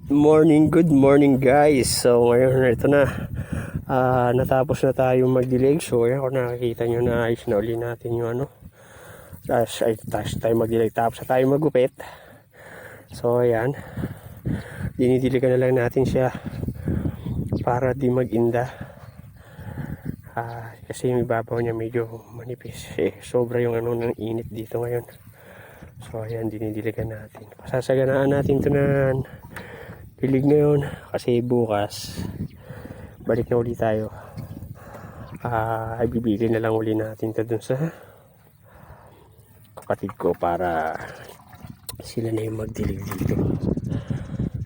Good morning guys. So ngayon ito na. Natapos na tayong magdilig. So ayan, kung nakikita nyo na ayos na uli natin yung ano. Tapos tayo magdilig. Tapos na tayo magupit. So ayan. Dinidiligan na lang natin siya para di mag-inda. Kasi yung ibabaw niya medyo manipis. Sobra yung ano ng init dito ngayon. So ayan, dinidiligan natin. Pasasaganaan natin ito na dilig ngayon kasi bukas balik na uli tayo. Ibibili na lang uli natin ito dun sa kapatid ko para sila na yung magdilig dito.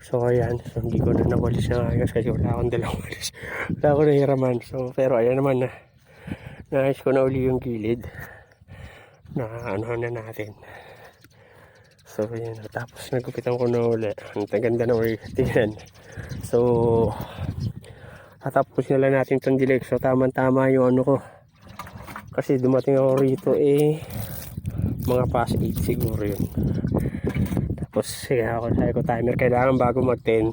So ayan, so, hindi ko na nawalis na ayos kasi wala akong dalang walis. Wala akong nahiraman. So pero ayan naman na naayos ko na uli yung gilid na ano na natin. So yun, tapos nagupitan ko na uli. Ang ganda na uli tingnan. So tatapos na lang natin itong dilig. So tama yung ano ko, kasi dumating ako rito mga past 8 siguro yun. Tapos kaya ako sabi ko timer kailangan bago mag 10.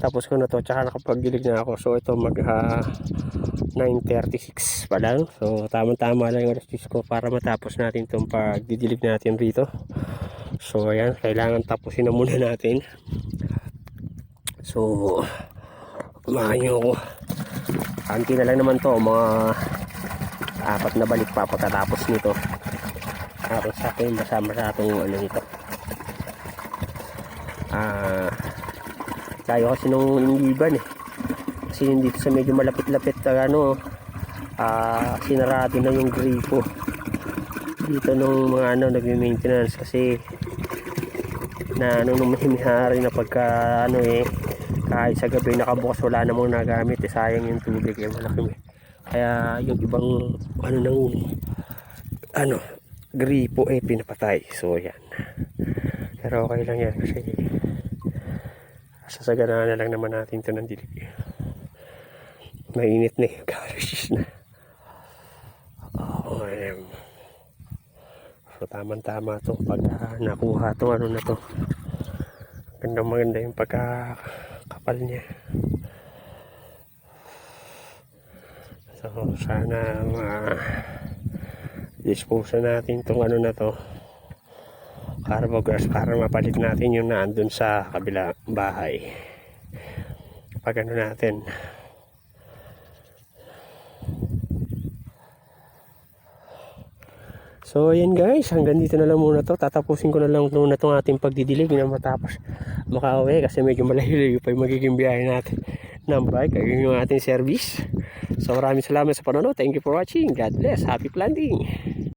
Tapos ko na to, tsaka nakapagdilig na ako. So ito mag 9:36 pa lang. So tama lang yung alas 10 ko para matapos natin itong pagdidilig natin rito. So ayan, kailangan tapusin na muna natin. So kumahan nyo ako. Kanti na lang naman to, mga 4 na balik pa pagkatapos nito. Tapos sa akin masama sa itong ano nito. Tayo kasi nung iniban kasi dito sa medyo malapit-lapit ano, sinarado na yung gripo dito nung mga ano nagme-maintenance kasi na ano nung mahimihari na pagka ano kahit sa gabi nakabukas wala namang nagamit sayang yung tubig malaki kaya yung ibang ano nang ano gripo pinapatay. So yan, pero okay lang yan kasi sasaganaan na lang naman natin ito ng dilig. Mainit na yung garages na. So tama to pag nakuha to ano na to, maganda yung pagkakapal niya. So sana dispose natin tong ano na to, carbograss, para mapalit natin yung naandun sa kabila bahay pag ano natin. So ayan guys, hanggang dito na lang muna to. Tatapusin ko na lang muna itong ating pagdidilig na matapos makauwi kasi medyo malayo pa yung magiging biyahe natin ng bike. Ayun yung ating service. So maraming salamat sa panonood. Thank you for watching. God bless. Happy planting.